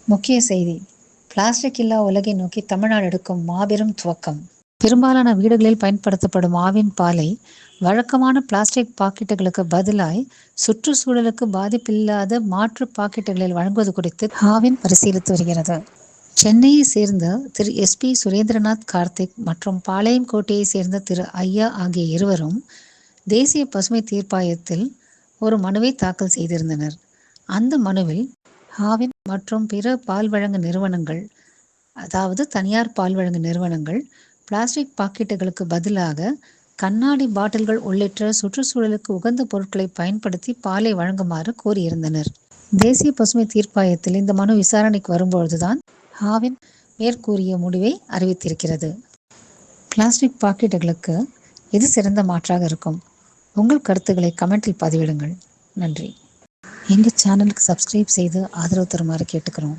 முக்கிய செய்தி: பிளாஸ்டிக் இல்லா உலகை நோக்கி தமிழ்நாடு எடுக்கும் மாபெரும் துவக்கம். பெரும்பாலான வீடுகளில் பயன்படுத்தப்படும் ஆவின் பாலை வழக்கமான பிளாஸ்டிக் பாக்கெட்டுகளுக்கு பதிலாய் சுற்றுச்சூழலுக்கு பாதிப்பில்லாத மாற்று பாக்கெட்டுகளில் வழங்குவது குறித்து ஆவின் பரிசீலித்து வருகிறது. சென்னையை சேர்ந்த திரு SP சுரேந்திரநாத் கார்த்திக் மற்றும் பாளையங்கோட்டையை சேர்ந்த திரு ஐயா ஆகிய இருவரும் தேசிய பசுமை தீர்ப்பாயத்தில் ஒரு மனுவை தாக்கல் செய்திருந்தனர். அந்த மனுவில் ஆவின் மற்றும் பிற பால் வழங்கு நிறுவனங்கள், அதாவது தனியார் பால் வழங்கு நிறுவனங்கள், பிளாஸ்டிக் பாக்கெட்டுகளுக்கு பதிலாக கண்ணாடி பாட்டில்கள் உள்ளிட்ட சுற்றுச்சூழலுக்கு உகந்த பொருட்களை பயன்படுத்தி பாலை வழங்குமாறு கோரியிருந்தனர். தேசிய பசுமை தீர்ப்பாயத்தில் இந்த மனு விசாரணைக்கு வரும்பொழுதுதான் ஆவின் மேற்கூறிய முடிவை அறிவித்திருக்கிறது. பிளாஸ்டிக் பாக்கெட்டுகளுக்கு எது சிறந்த மாற்றாக இருக்கும்? உங்கள் கருத்துக்களை கமெண்டில் பதிவிடுங்கள். நன்றி. எங்கள் சேனலுக்கு சப்ஸ்கிரைப் செய்து ஆதரவு தருமாறு கேட்டுக்கிறோம்.